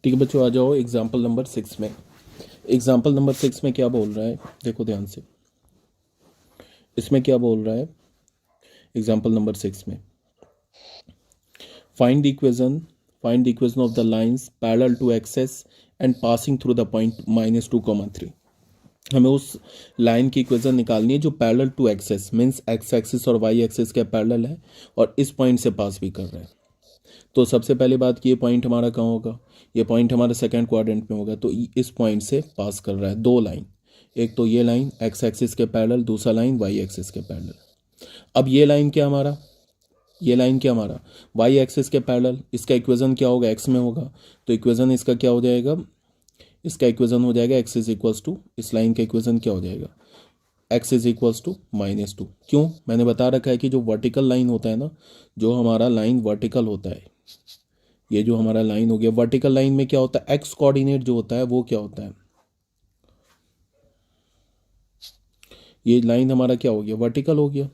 ठीक है बच्चों, आ जाओ एग्जाम्पल नंबर 6 में। एग्जाम्पल नंबर 6 में क्या बोल रहा है, देखो ध्यान से। इसमें क्या बोल रहा है एग्जाम्पल नंबर 6 में, find the equation of the lines parallel to axes and passing through the point -2, 3। हमें उस लाइन की इक्वेशन निकालनी है जो parallel to axes means x axis और वाई एक्सिस के पैरेलल है और इस पॉइंट से पास भी कर रहा है। तो सबसे पहले बात कि ये पॉइंट हमारा कहाँ होगा, ये पॉइंट हमारा सेकंड क्वाड्रेंट में होगा। तो इस पॉइंट से पास कर रहा है दो लाइन, एक तो ये लाइन एक्स एक्सिस के पैरेलल, दूसरा लाइन वाई एक्सिस के पैरेलल। अब ये लाइन क्या हमारा वाई एक्सिस के पैरेलल, इसका इक्वेशन क्या होगा, एक्स में होगा। तो इक्वेशन इसका क्या हो जाएगा, इसका इक्वेशन हो जाएगा एक्स इज इक्वल्स टू, इस लाइन का इक्वेशन क्या हो जाएगा, एक्स इज इक्वल्स टू -2। क्यों, मैंने बता रखा है कि जो वर्टिकल लाइन होता है ना, जो हमारा लाइन वर्टिकल होता है, ये जो हमारा लाइन हो गया वर्टिकल लाइन में क्या होता है, एक्स कोऑर्डिनेट जो होता है वो क्या होता है, ये लाइन हमारा क्या हो गया, वर्टिकल हो गया।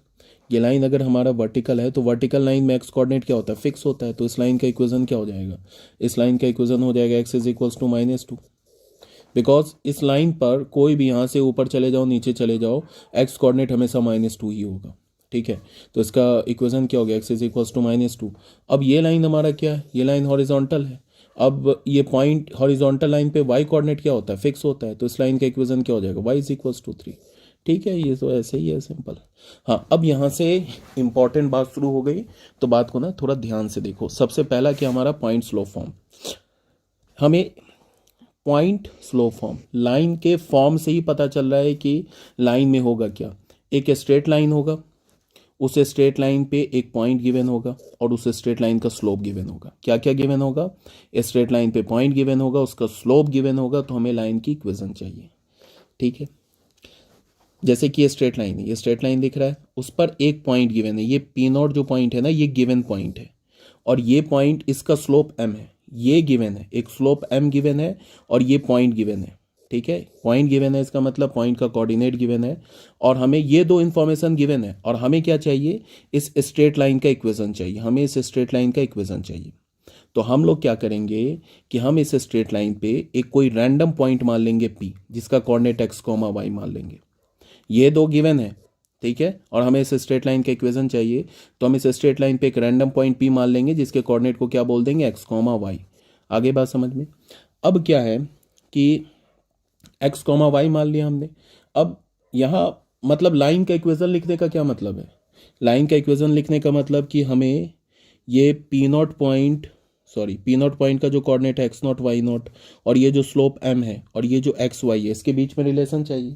ये लाइन अगर हमारा वर्टिकल है तो वर्टिकल लाइन में एक्स कोऑर्डिनेट क्या होता है, फिक्स होता है। तो इस लाइन का इक्वेशन क्या हो जाएगा, इस लाइन का इक्वेशन हो जाएगा x is equals to -2। Because इस लाइन पर कोई भी यहाँ से ऊपर चले जाओ नीचे चले जाओ, एक्स कोऑर्डिनेट हमेशा -2 ही होगा। ठीक है, तो इसका इक्वेशन क्या हो गया, एक्स इज इक्वल्स टू -2। अब ये लाइन हमारा क्या है, ये लाइन हॉरिजॉन्टल है। अब ये पॉइंट हॉरिजॉन्टल लाइन पे वाई कोऑर्डिनेट क्या होता है, फिक्स होता है। तो इस लाइन का इक्वेशन क्या हो जाएगा, वाई इज इक्वल्स टू 3। ठीक है, ये तो ऐसे ही है सिंपल। हाँ, अब यहाँ से इंपॉर्टेंट बात शुरू हो गई, तो बात को ना थोड़ा ध्यान से देखो। सबसे पहला क्या हमारा पॉइंट स्लो फॉर्म, हमें पॉइंट स्लो फॉर्म लाइन के फॉर्म से ही पता चल रहा है कि लाइन में होगा क्या। एक स्ट्रेट लाइन होगा, उस स्ट्रेट लाइन पे एक पॉइंट गिवन होगा और उस स्ट्रेट लाइन का स्लोप गिवन होगा। क्या क्या गिवन होगा, स्ट्रेट लाइन पे पॉइंट गिवन होगा, उसका स्लोप गिवन होगा। तो हमें लाइन की इक्वेशन चाहिए। ठीक है, जैसे कि ये स्ट्रेट लाइन है, ये स्ट्रेट लाइन दिख रहा है, उस पर एक पॉइंट गिवन है, ये पी नॉट जो पॉइंट है ना, ये गिवन पॉइंट है। और ये पॉइंट, इसका स्लोप एम है, ये गिवन है, एक स्लोप एम गिवन है और ये पॉइंट गिवन है। ठीक है, पॉइंट गिवन है, इसका मतलब पॉइंट का कोऑर्डिनेट गिवन है और हमें ये दो इन्फॉर्मेशन गिवन है। और हमें क्या चाहिए, इस स्ट्रेट लाइन का इक्वेशन चाहिए, हमें इस स्ट्रेट लाइन का इक्वेशन चाहिए। तो हम लोग क्या करेंगे कि हम इस स्ट्रेट लाइन पे एक कोई रैंडम पॉइंट मान लेंगे पी, जिसका कोऑर्डिनेट एक्स कॉमा वाई मान लेंगे। ये दो गिवन है, ठीक है, और हमें इस स्ट्रेट लाइन का इक्वेशन चाहिए। तो हम इस स्ट्रेट लाइन पे एक रैंडम पॉइंट पी मान लेंगे, जिसके कोऑर्डिनेट को क्या बोल देंगे, एक्स कॉमा वाई। आगे बात समझ में। अब क्या है कि एक्स कॉमा वाई मान लिया हमने। अब यहाँ मतलब लाइन का इक्वेशन लिखने का क्या मतलब है, लाइन का इक्वेशन लिखने का मतलब कि हमें ये पी नॉट पॉइंट का जो कोऑर्डिनेट है एक्स नॉट वाई नॉट, और ये जो स्लोप एम है और ये जो एक्स वाई है, इसके बीच में रिलेशन चाहिए।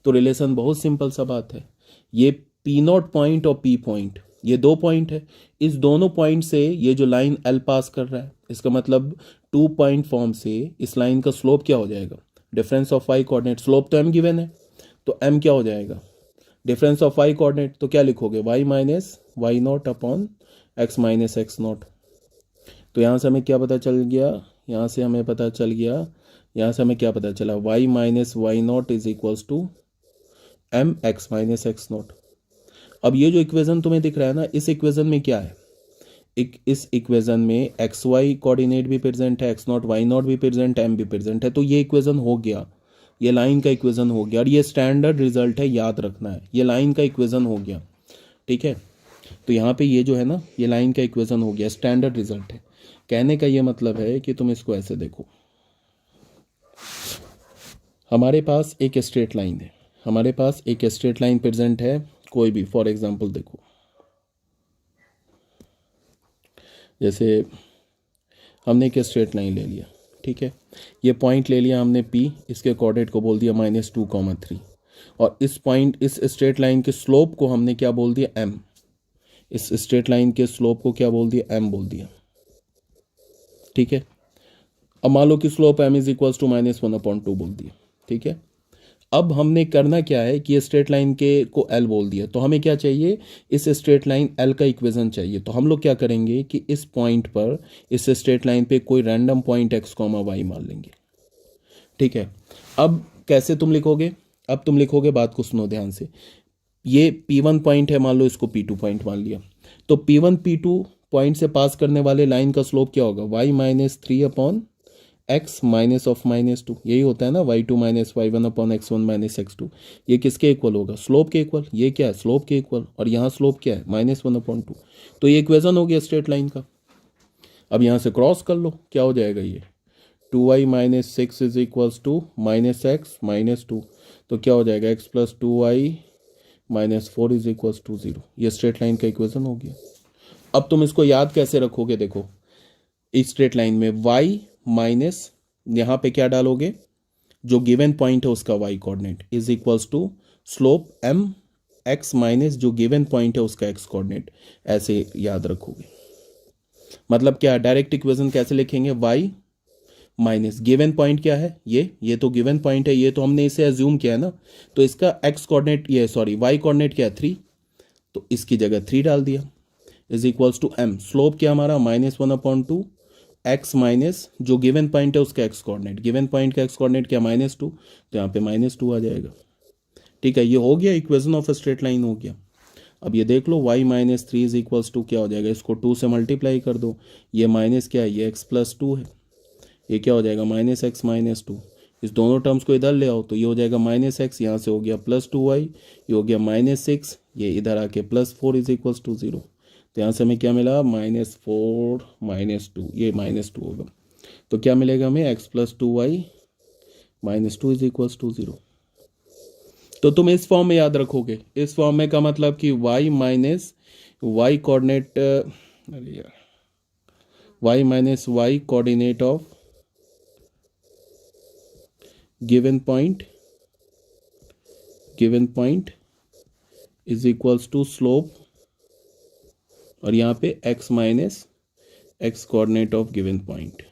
तो रिलेशन बहुत सिंपल सा बात है, ये पी नॉट पॉइंट और पी पॉइंट, ये दो पॉइंट है। इस दोनों पॉइंट से ये जो लाइन एल पास कर रहा है, इसका मतलब 2 पॉइंट फॉर्म से इस लाइन का स्लोप क्या हो जाएगा, difference of y coordinate. Slope तो एम गिवन है, तो एम क्या हो जाएगा, डिफरेंस ऑफ वाई कोऑर्डिनेट। तो क्या लिखोगे, y minus y nought upon x minus x nought. तो यहाँ से हमें क्या पता चल गया, यहाँ से हमें पता चल गया, यहाँ से हमें क्या पता चला, y minus y nought is equals to m x minus x nought. अब ये जो इक्वेशन तुम्हें दिख रहा है ना, इस इक्वेशन में क्या है, इस इक्वेशन में एक्स वाई कोऑर्डिनेट भी प्रेजेंट है, एक्स नॉट वाई नॉट भी प्रेजेंट है, एम भी प्रेजेंट है। तो ये इक्वेशन हो गया, ये लाइन का इक्वेशन हो गया, और ये स्टैंडर्ड रिजल्ट है, याद रखना है, ये लाइन का इक्वेशन हो गया। ठीक है, तो यहाँ पे ये जो है ना, ये लाइन का इक्वेशन हो गया, स्टैंडर्ड रिजल्ट है। कहने का ये मतलब है कि तुम इसको ऐसे देखो, हमारे पास एक स्ट्रेट लाइन है, हमारे पास एक स्ट्रेट लाइन प्रेजेंट है कोई भी। फॉर एग्जांपल देखो, जैसे हमने एक स्ट्रेट लाइन ले लिया, ठीक है, ये पॉइंट ले लिया हमने P, इसके कोऑर्डिनेट को बोल दिया -2, 3। और इस पॉइंट, इस स्ट्रेट लाइन के स्लोप को हमने क्या बोल दिया, M। इस स्ट्रेट लाइन के स्लोप को क्या बोल दिया, M बोल दिया। ठीक है, अब मान लो कि slope M is equals to -1/2 बोल दिया। ठीक है, अब हमने करना क्या है कि ये स्ट्रेट लाइन के को L बोल दिया, तो हमें क्या चाहिए, इस स्ट्रेट लाइन L का इक्वेशन चाहिए। तो हम लोग क्या करेंगे कि इस पॉइंट पर, इस स्ट्रेट लाइन पे कोई random point x comma y मान लेंगे। ठीक है, अब कैसे तुम लिखोगे, अब तुम लिखोगे, बात को सुनो ध्यान से। ये P1 पॉइंट है, मान लो इसको P2 पॉइंट मान लिया। तो P1 P2 पॉइंट से पास करने वाले लाइन का स्लोप क्या होगा, y -3/x x minus of -2, यही होता है ना, y2 minus y1 upon x1 minus x2। ये किसके इक्वल होगा? स्लोप के इक्वल। ये क्या है? स्लोप के इक्वल। और यहाँ स्लोप क्या है? -1/2। तो ये इक्वेशन हो गया स्ट्रेट लाइन का। अब यहाँ से क्रॉस कर लो, क्या हो जाएगा ये? 2y minus 6 is equals to -x -2। तो क्या हो जाएगा? x plus 2y minus 4 is equals to 0। ये स्ट्रेट लाइन का इक्वेशन हो गया। अब तुम इसको याद कैसे रखोगे? देखो, इस स्ट्रेट लाइन में y माइनस यहाँ पे क्या डालोगे? जो गिवन पॉइंट है उसका y coordinate is equals to slope m x minus जो गिवन पॉइंट है उसका x कोऑर्डिनेट, ऐसे याद रखोगे। मतलब क्या? डायरेक्ट इक्वेशन कैसे लिखेंगे? y माइनस गिवन पॉइंट क्या है? ये तो गिवन पॉइंट है, ये तो हमने इसे एज्यूम किया है ना, तो इसका x कोऑर्डिनेट y कोऑर्डिनेट क्या है? 3, तो इसकी जगह 3 डाल दिया, is equals to m। Slope क्या हमारा? -1/2 x माइनस जो गिवन पॉइंट है उसका x कोऑर्डिनेट, गिवन पॉइंट का x कोऑर्डिनेट क्या? -2, तो यहाँ पे -2 आ जाएगा। ठीक है, ये हो गया equation of a straight line हो गया। अब ये देख लो, y minus 3 is equals to क्या हो जाएगा? इसको 2 से मल्टीप्लाई कर दो, ये माइनस क्या है? ये x प्लस 2 है, ये क्या हो जाएगा? -x minus 2। इस दोनों टर्म्स को इधर ले आओ तो ये हो जाएगा -x, यहाँ से हो गया +2y, ये हो गया -6, ये इधर आके +4 इज इक्वल्स टू 0। तो यहाँ से हमें क्या मिला? -4 -2, ये -2 होगा। तो क्या मिलेगा हमें? x plus 2y minus 2 is equals to 0। तो तुम इस फॉर्म में याद रखोगे। इस फॉर्म में का मतलब कि y माइनस y कोऑर्डिनेट, अरे यार, y minus y coordinate of given point is equals to slope, और यहाँ पे x minus x coordinate of given point.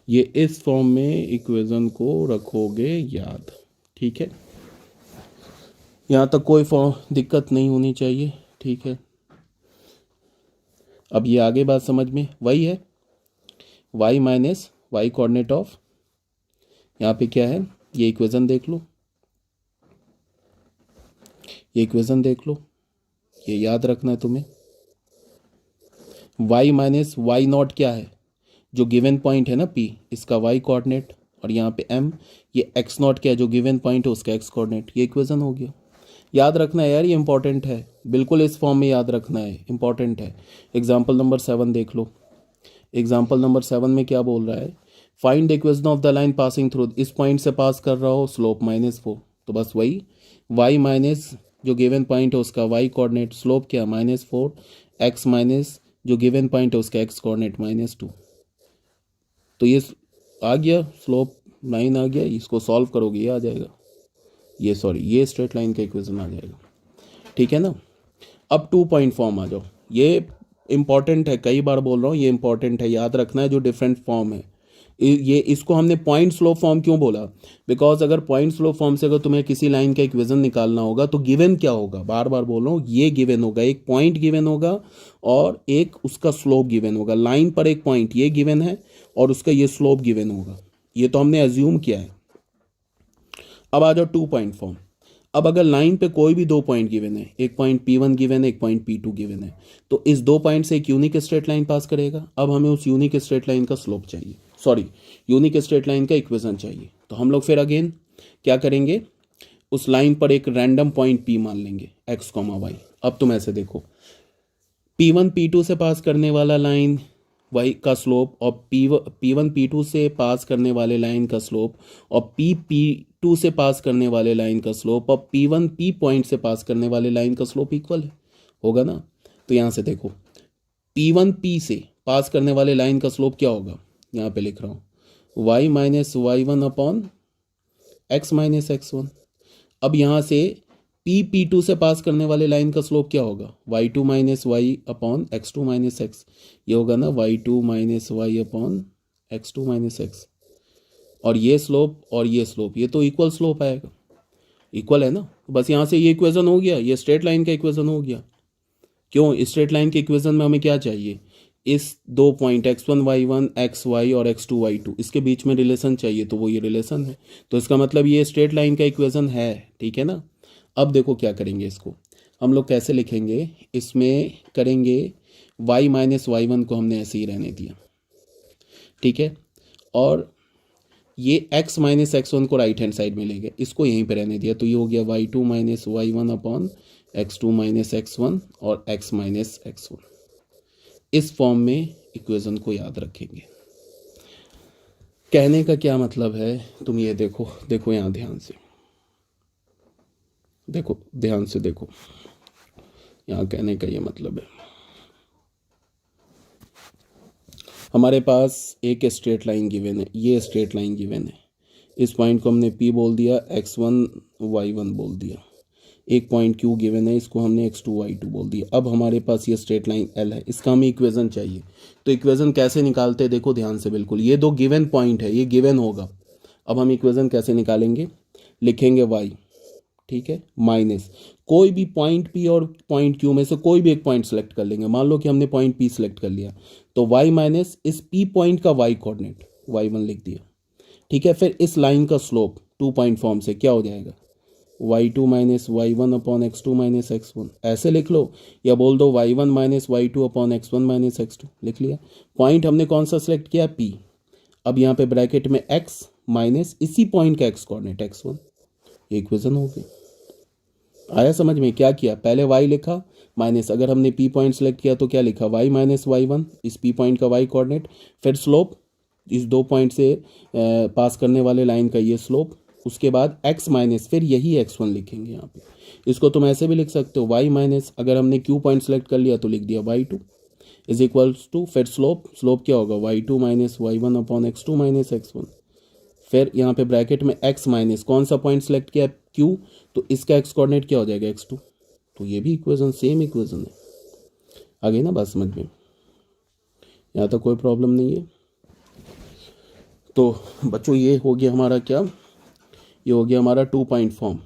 ये इस फॉर्म में इक्वेशन को रखोगे याद। ठीक है, यहाँ तक कोई फॉर्म दिक्कत नहीं होनी चाहिए। ठीक है, अब ये आगे बात समझ में वही है, y minus y coordinate of, यहाँ पे क्या है? ये इक्वेशन देख लो, ये इक्वेशन देख लो, ये याद रखना है तुम्हें। y माइनस y नॉट क्या है? जो गिवन पॉइंट है ना p, इसका y कोऑर्डिनेट, और यहाँ पे m, ये x नॉट क्या है? जो गिवन पॉइंट है उसका x कोऑर्डिनेट। ये इक्वेशन हो गया। याद रखना है यार, ये इंपॉर्टेंट है, बिल्कुल इस फॉर्म में याद रखना है, इंपॉर्टेंट है। एग्जाम्पल नंबर 7 देख लो। एग्जाम्पल नंबर 7 में क्या बोल रहा है? Find the equation of the line passing through, इस पॉइंट से पास कर रहा हो, स्लोप -4। तो बस वही y माइनस जो गिवन पॉइंट है उसका y कोऑर्डिनेट, स्लोप क्या? -4, x माइनस जो गिवन पॉइंट है उसका x कोऑर्डिनेट -2। तो ये आ गया, स्लोप 9 आ गया। इसको सॉल्व करोगे ये आ जाएगा, ये स्ट्रेट लाइन का इक्वेशन आ जाएगा। ठीक है ना। अब 2 पॉइंट फॉर्म आ जाओ। ये इंपॉर्टेंट है, कई बार बोल रहा हूँ, ये इंपॉर्टेंट है, याद रखना है। जो डिफरेंट फॉर्म है, ये इसको हमने पॉइंट स्लोप फॉर्म क्यों बोला? बिकॉज अगर पॉइंट स्लोप फॉर्म से अगर तुम्हें किसी लाइन का इक्वेशन निकालना होगा तो गिवन क्या होगा? बार बार बोल रहा हूँ, ये गिवन होगा, एक पॉइंट गिवन होगा और एक उसका स्लोप गिवन होगा। लाइन पर एक पॉइंट ये गिवन है और उसका ये स्लोप गिवन होगा। ये तो हमने एज्यूम किया है। अब आ जाओ 2 पॉइंट फॉर्म। अब अगर लाइन पे कोई भी 2 पॉइंट गिवन है, एक पॉइंट P1 गिवन है, एक पॉइंट P2 गिवन है, तो इस 2 पॉइंट से एक यूनिक स्ट्रेट लाइन पास करेगा। अब हमें उस यूनिक स्ट्रेट लाइन का स्लोप चाहिए, यूनिक स्ट्रेट लाइन का इक्वेशन चाहिए। तो हम लोग फिर अगेन क्या करेंगे? उस लाइन पर एक रैंडम पॉइंट P मान लेंगे, x, y। अब तुम ऐसे देखो, P1 P2 से पास करने वाला लाइन y का स्लोप, और P1 P2 से पास करने वाले लाइन का स्लोप, और P2 से पास करने वाले लाइन का स्लोप, और P1 P पॉइंट से पास करने वाले लाइन का स्लोप इक्वल होगा ना। तो यहाँ से देखो, P1 P से पास करने वाले लाइन का स्लोप क्या होगा? यहाँ पे लिख रहा हूँ y minus y1 upon x minus x1। अब यहाँ से P2 से पास करने वाले लाइन का स्लोप क्या होगा? y2 minus y upon x2 minus x। ये होगा ना y2 minus y upon x2 minus x। और ये स्लोप ये तो इक्वल स्लोप आएगा, इक्वल है ना। बस यहाँ से ये इक्वेशन हो गया, ये स्ट्रेट लाइन का इक्वेशन हो गया। क्यों? स्ट्रेट लाइन के इक्वेशन में हमें क्या चाहिए? इस 2 पॉइंट x1 y1 xy और x2 y2 इसके बीच में रिलेशन चाहिए, तो वो ये रिलेशन है। तो इसका मतलब ये स्ट्रेट लाइन का इक्वेशन है। ठीक है ना। अब देखो क्या करेंगे इसको, हम लोग कैसे लिखेंगे, इसमें करेंगे y माइनस वाई वन को हमने ऐसे ही रहने दिया, ठीक है, और ये x माइनस एक्स वन को राइट हैंड साइड में ले गए, इसको यहीं पे रहने दिया, तो ये हो गया y2 minus y one upon x2 minus x one और x माइनस एक्स वन। इस फॉर्म में इक्वेशन को याद रखेंगे। कहने का क्या मतलब है, तुम ये देखो, देखो यहाँ ध्यान से देखो, ध्यान से देखो, यहाँ कहने का ये मतलब है, हमारे पास एक स्ट्रेट लाइन गिवन है, ये स्ट्रेट लाइन गिवन है, इस पॉइंट को हमने P बोल दिया, x1 y1 बोल दिया, एक पॉइंट Q गिवन है, इसको हमने x2 y2 बोल दिया। अब हमारे पास ये स्ट्रेट लाइन L है, इसका हमें इक्वेशन चाहिए, तो इक्वेशन कैसे निकालते हैं, देखो ध्यान से बिल्कुल, ये दो गिवन पॉइंट है, ये गिवन होगा। अब हम इक्वेशन कैसे निकालेंगे, लिखेंगे y, ठीक है, माइनस कोई भी पॉइंट P और पॉइंट Q में से कोई भी एक पॉइंट सेलेक्ट कर लेंगे। मान लो कि हमने पॉइंट P सेलेक्ट कर लिया, तो y माइनस इस P पॉइंट का y कोऑर्डिनेट y1 लिख दिया, ठीक है। फिर इस लाइन का स्लोप 2 पॉइंट फॉर्म से क्या हो जाएगा, y2 minus y one upon x2 minus x1, ऐसे लिख लो, या बोल दो y1 minus y two upon x1 minus x2, लिख लिया। पॉइंट हमने कौन सा सेलेक्ट किया, P। अब यहाँ पे ब्रैकेट में x माइनस इसी पॉइंट का x कोऑर्डिनेट x1, ये इक्वेशन हो गई। आया समझ में, क्या किया, पहले y लिखा माइनस, अगर हमने P पॉइंट सेलेक्ट किया तो क्या लिखा, y माइनस वाई वन, इस P पॉइंट का y कोऑर्डिनेट, फिर स्लोप इस 2 पॉइंट से पास करने वाले लाइन का ये स्लोप, उसके बाद x माइनस, फिर यही x1 लिखेंगे यहाँ पे। इसको तुम ऐसे भी लिख सकते हो, y माइनस, अगर हमने Q पॉइंट सेलेक्ट कर लिया तो लिख दिया y2 इज इक्वल्स टू, फिर स्लोप, स्लोप क्या होगा, y2 minus y one upon x2 minus x1, फिर यहाँ पे ब्रैकेट में x माइनस कौन सा पॉइंट सेलेक्ट किया, Q, तो इसका x कोऑर्डिनेट क्या हो जाएगा, x2। तो ये भी इक्वेशन सेम इक्वेशन है। आगे ना बात समझ में, यहाँ तक कोई प्रॉब्लम नहीं है। तो बच्चों ये हो गया हमारा क्या, ये हो गया हमारा 2 पॉइंट फॉर्म,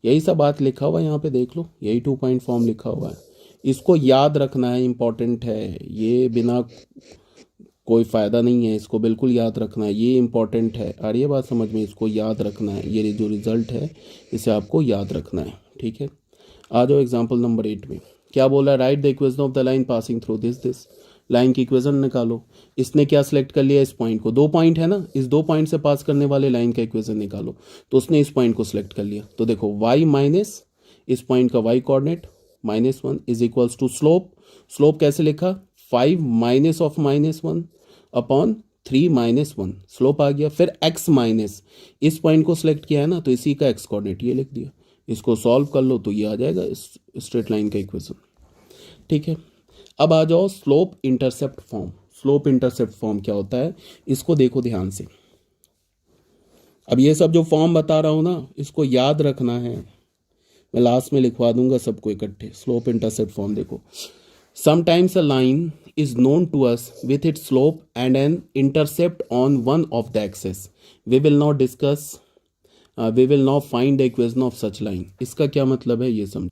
यही सब बात लिखा हुआ है यहाँ पे, देख लो, यही 2 पॉइंट फॉर्म लिखा हुआ है, इसको याद रखना है, इंपॉर्टेंट है ये, बिना कोई फ़ायदा नहीं है, इसको बिल्कुल याद रखना है, ये इंपॉर्टेंट है। आ रही है बात समझ में, इसको याद रखना है, ये जो रिजल्ट है इसे आपको याद रखना है, ठीक है। आ जाओ एग्जाम्पल नंबर 8 में, क्या बोला, right the equation of the line passing through this, line की इक्वेशन निकालो। इसने क्या सिलेक्ट कर लिया, इस पॉइंट को, 2 पॉइंट है ना, इस 2 पॉइंट से पास करने वाले लाइन का इक्वेशन निकालो, तो उसने इस पॉइंट को सिलेक्ट कर लिया, तो देखो y माइनस इस पॉइंट का y coordinate -1 is equals to slope, slope कैसे लिखा, 5 माइनस ऑफ -1 अपॉन 3 -1, स्लोप आ गया। फिर x माइनस इस पॉइंट को सिलेक्ट किया है ना, तो इसी का x कोऑर्डिनेट ये लिख दिया, इसको सॉल्व कर लो तो ये आ जाएगा स्ट्रेट लाइन का इक्वेशन, ठीक है। अब आ जाओ slope intercept form. Slope intercept form क्या होता है, इसको देखो ध्यान से। अब ये सब जो फॉर्म बता रहा हूं ना, इसको याद रखना है, मैं लास्ट में लिखवा दूंगा सबको इकट्ठे। स्लोप इंटरसेप्ट फॉर्म देखो, sometimes a line is known to us with its slope and an intercept on one of the axes. We will now discuss, we will now find the equation of such line. इसका क्या मतलब है ये समझ।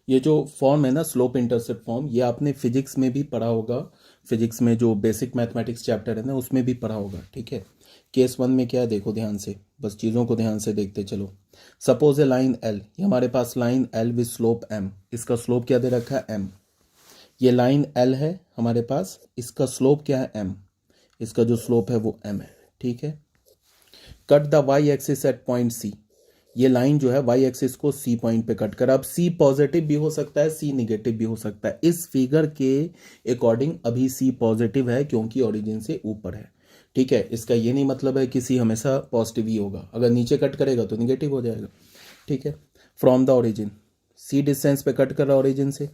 ये जो form है ना स्लोप इंटरसेप्ट फॉर्म, ये आपने फिजिक्स में भी पढ़ा होगा, फिजिक्स में जो बेसिक मैथमेटिक्स चैप्टर है ना उसमें भी पढ़ा होगा, ठीक है। केस 1 में क्या है देखो ध्यान से, बस चीज़ों को ध्यान से देखते चलो। सपोज ए लाइन L, ये हमारे पास line L with slope M, इसका स्लोप क्या दे रखा है M। ये लाइन L है हमारे पास, इसका स्लोप क्या है M, इसका जो स्लोप है वो M है, ठीक है। Cut the y axis at point C, ये लाइन जो है y एक्सिस को C पॉइंट पे कट कर, अब C पॉजिटिव भी हो सकता है, C निगेटिव भी हो सकता है। इस फिगर के अकॉर्डिंग अभी C पॉजिटिव है क्योंकि ओरिजिन से ऊपर है, ठीक है। इसका ये नहीं मतलब है कि C हमेशा पॉजिटिव ही होगा, अगर नीचे कट करेगा तो निगेटिव हो जाएगा, ठीक है। From the origin, C distance पे कट कर रहा है ओरिजिन से,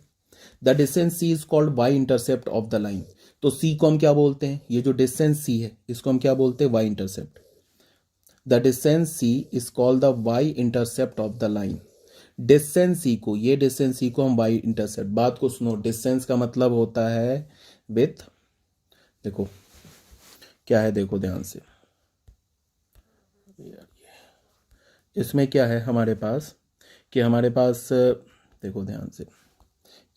the distance C is called y intercept of the line. तो C को हम क्या बोलते हैं, ये जो डिस्टेंस C है इसको हम क्या बोलते हैं, y intercept. The distance C is called the y intercept of the line. Distance C को, ये डिस्टेंस C को हम y इंटरसेप्ट, बात को सुनो, डिस्टेंस का मतलब होता है विथ, देखो क्या है, देखो ध्यान से, इसमें क्या है हमारे पास, कि हमारे पास देखो ध्यान से,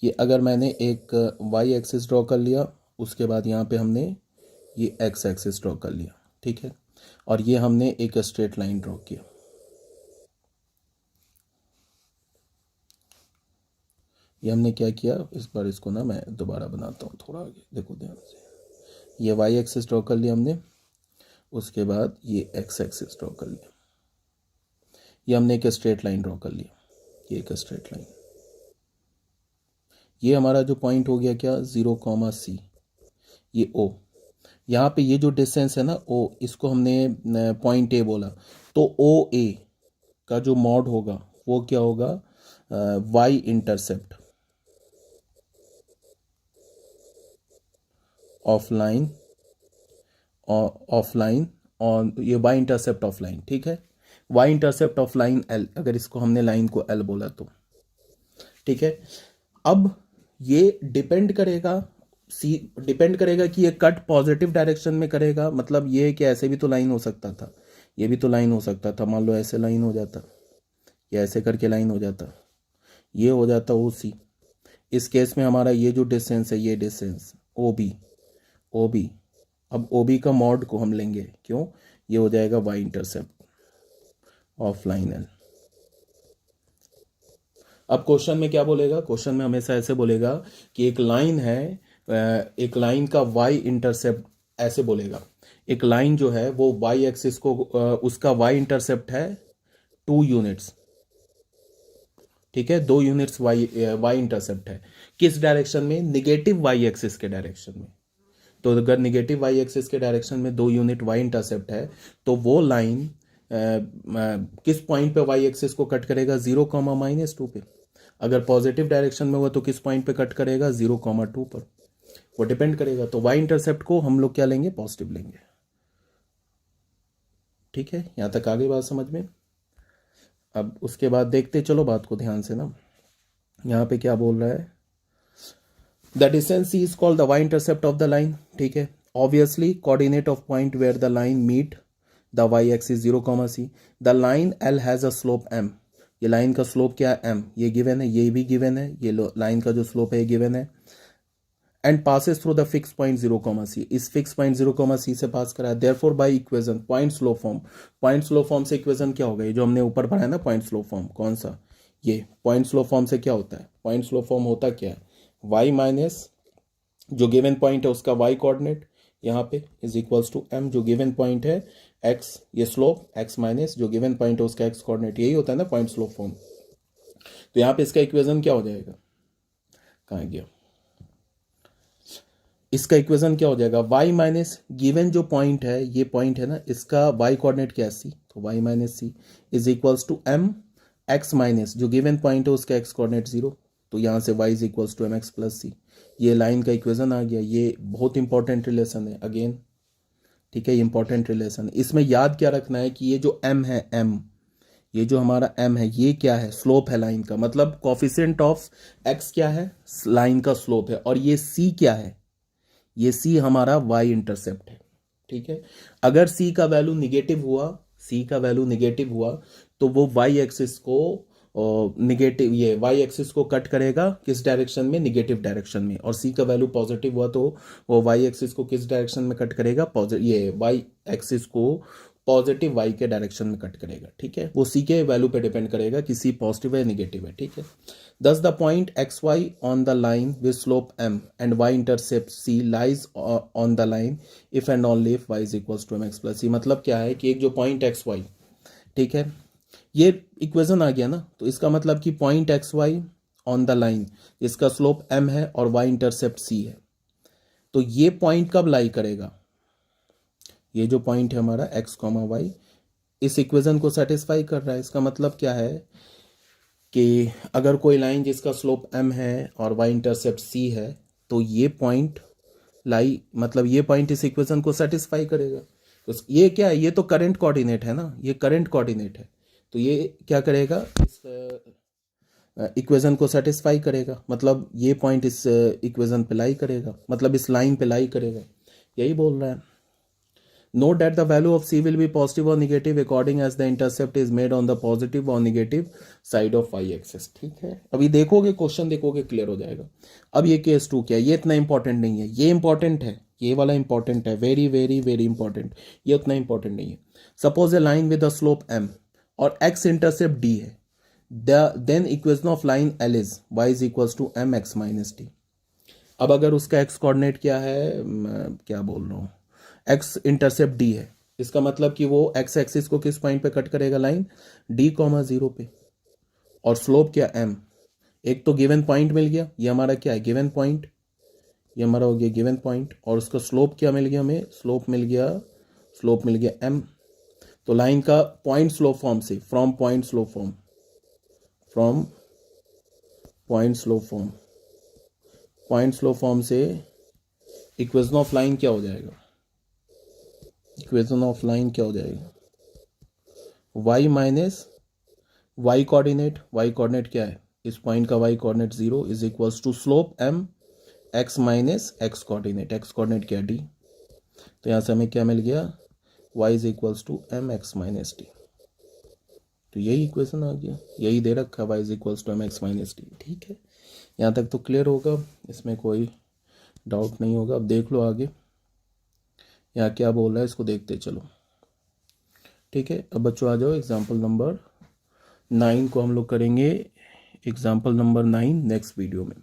ये अगर मैंने एक y एक्सिस ड्रॉ कर लिया, उसके बाद यहाँ पे हमने ये x एक्सिस ड्रॉ कर लिया, ठीक है, और ये हमने एक स्ट्रेट लाइन ड्रॉ किया, ये हमने क्या किया, इस बार इसको ना मैं दोबारा बनाता हूँ थोड़ा आगे, देखो ध्यान से। ये वाई एक्सिस ड्रॉ कर लिया हमने, उसके बाद ये एक्स एक्सिस ड्रॉ कर लिया, ये हमने एक स्ट्रेट लाइन ड्रॉ कर लिया, ये एक स्ट्रेट लाइन। ये हमारा जो पॉइंट हो गया क्या, 0,C, ये O। यहाँ पे ये जो डिस्टेंस है ना O, इसको हमने पॉइंट A बोला, तो OA का जो मॉड होगा वो क्या होगा, y intercept of line, of line on, ये वाई इंटरसेप्ट ऑफ लाइन, ठीक है। Y intercept of line L, अगर इसको हमने लाइन को L बोला तो, ठीक है। अब ये डिपेंड करेगा, सी डिपेंड करेगा कि ये कट पॉजिटिव डायरेक्शन में करेगा, मतलब ये है कि ऐसे भी तो लाइन हो सकता था, ये भी तो लाइन हो सकता था, मान लो ऐसे लाइन हो जाता, या ऐसे करके लाइन हो जाता, ये हो जाता OC। इस केस में हमारा ये जो डिस्टेंस है, ये डिस्टेंस OB, अब OB का मॉड को हम लेंगे, क्यों, ये हो जाएगा y intercept of line L। अब क्वेश्चन में क्या बोलेगा, क्वेश्चन में हमेशा ऐसे बोलेगा कि एक लाइन है, एक लाइन का वाई इंटरसेप्ट, ऐसे बोलेगा, एक लाइन जो है वो वाई एक्सिस को, उसका वाई इंटरसेप्ट है 2 यूनिट्स, ठीक है, 2 यूनिट्स वाई वाई इंटरसेप्ट है, किस डायरेक्शन में, निगेटिव वाई एक्सिस के डायरेक्शन में। तो अगर निगेटिव वाई एक्सिस के डायरेक्शन में 2 यूनिट वाई इंटरसेप्ट है, तो वो लाइन किस पॉइंट पे वाई एक्सिस को कट करेगा, 0,-2 पे। अगर पॉजिटिव डायरेक्शन में हुआ तो किस पॉइंट पे कट करेगा, 0,2 पर, वो डिपेंड करेगा। तो वाई इंटरसेप्ट को हम लोग क्या लेंगे, पॉजिटिव लेंगे, ठीक है। यहां तक आगे बात समझ में। अब उसके बाद देखते चलो बात को ध्यान से ना, यहाँ पे क्या बोल रहा है, the distance is called the y intercept of the line, ठीक है। Obviously coordinate of point where the line meet the y axis 0,C, the line L has a slope M, ये लाइन का स्लोप क्या है, M, ये given है, ये भी गिवन है, ये लाइन का जो स्लोप है ये गिवन है, and passes through the fix point 0,C, इस फिक्स पॉइंट 0,C से पास करा है। Therefore by equation point slow form, point slow form से इक्वेशन क्या होगा, ये जो हमने ऊपर पढ़ा है ना पॉइंट स्लो फॉर्म, कौन सा, ये पॉइंट स्लो फॉर्म से क्या होता है, पॉइंट स्लो फॉर्म होता क्या है, y माइनस जो गिवन पॉइंट है उसका y कोऑर्डिनेट यहाँ पे इज इक्वल्स टू m, जो गिवन पॉइंट है x, ये स्लोप x माइनस जो गिवन पॉइंट है उसका x कोऑर्डिनेट, यही होता है ना पॉइंट स्लोप फॉर्म। तो यहाँ पे इसका इक्वेशन क्या हो जाएगा, कहाँ गया, इसका इक्वेशन क्या हो जाएगा, y माइनस गिवन जो पॉइंट है, ये पॉइंट है ना, इसका y कोऑर्डिनेट क्या है c, तो y minus c is equals to m x minus जो गिवन पॉइंट है उसका x कोऑर्डिनेट 0, तो यहाँ से y is equals to mx plus c, ये लाइन का इक्वेशन आ गया। ये बहुत इंपॉर्टेंट रिलेशन है अगेन, ठीक है, ये इंपॉर्टेंट रिलेशन है। इसमें याद क्या रखना है कि ये जो m है, m, ये जो हमारा m है ये क्या है, स्लोप है लाइन का, मतलब कॉफिशिएंट ऑफ x क्या है, लाइन का स्लोप है, और ये c क्या है, ये c हमारा y इंटरसेप्ट है, ठीक है। अगर c का वैल्यू निगेटिव हुआ, c का वैल्यू निगेटिव हुआ तो वो y एक्सिस को निगेटिव, ये y एक्सिस को कट करेगा किस डायरेक्शन में, निगेटिव डायरेक्शन में, और c का वैल्यू पॉजिटिव हुआ तो वो y एक्सिस को किस डायरेक्शन में कट करेगा, ये y एक्सिस को पॉजिटिव y के डायरेक्शन में कट करेगा, ठीक है। वो c के वैल्यू पे डिपेंड करेगा कि c पॉजिटिव है नेगेटिव है, ठीक है। Thus the point xy on the line with slope m and y intercept c lies on the line if and only if y is equals to mx plus c, मतलब क्या है कि एक जो पॉइंट xy, ठीक है, ये equation आ गया ना, तो इसका मतलब कि point xy on the line इसका स्लोप m है और y इंटरसेप्ट c है, तो ये पॉइंट कब लाई करेगा, ये जो पॉइंट है हमारा x, y इस इक्वेशन को सेटिस्फाई कर रहा है। इसका मतलब क्या है कि अगर कोई लाइन जिसका स्लोप m है और y इंटरसेप्ट c है, तो ये पॉइंट लाई, मतलब ये पॉइंट इस इक्वेशन को सेटिस्फाई करेगा। तो ये क्या है, ये तो करंट कोऑर्डिनेट है ना, ये करंट कोऑर्डिनेट है, तो ये क्या करेगा, इस इक्वेशन को सेटिस्फाई करेगा, मतलब ये पॉइंट इस इक्वेशन पे लाई करेगा, मतलब इस लाइन पे लाई करेगा, यही बोल रहा है। Note that the value of c will be positive or negative according as the intercept is made on the positive or negative side of y axis, ठीक है। अभी देखोगे क्वेश्चन, देखोगे क्लियर हो जाएगा। अब ये केस 2 क्या है, ये इतना इंपॉर्टेंट नहीं है, ये इंपॉर्टेंट है, ये वाला इंपॉर्टेंट है, वेरी वेरी वेरी इंपॉर्टेंट, ये उतना इंपॉर्टेंट नहीं है। Suppose a line with a slope m और x इंटरसेप्ट d है, then equation of line L is y is equals to m x minus t. अब अगर उसका एक्स कोऑर्डिनेट क्या है, मैं क्या बोल रहा हूँ, एक्स इंटरसेप्ट डी है, इसका मतलब कि वो एक्स एक्सिस को किस पॉइंट पे कट करेगा, लाइन डी कॉमा जीरो पे, और स्लोप क्या एम। एक तो गिवन पॉइंट मिल गया, ये हमारा क्या है गिवन पॉइंट, ये हमारा हो गया गिवन पॉइंट, और उसका स्लोप क्या मिल गया हमें, स्लोप मिल गया एम। तो लाइन का पॉइंट स्लोप फॉर्म से, फ्रॉम पॉइंट स्लोप फॉर्म से इक्वेशन ऑफ लाइन क्या हो जाएगा, y माइनस y कोऑर्डिनेट क्या है, इस पॉइंट का y coordinate 0 is equals to slope m x minus x coordinate क्या d। तो यहाँ से हमें क्या मिल गया, y is equals to m x minus t. तो यही इक्वेशन आ गया, यही दे रखा है y is equals to m x minus t. ठीक है, यहाँ तक तो क्लियर होगा, इसमें कोई डाउट नहीं होगा। अब देख लो आगे यहाँ क्या बोल रहा है, इसको देखते चलो। ठीक है, अब बच्चों आ जाओ एग्जाम्पल नंबर 9 को हम लोग करेंगे, एग्जाम्पल नंबर 9 नेक्स्ट वीडियो में।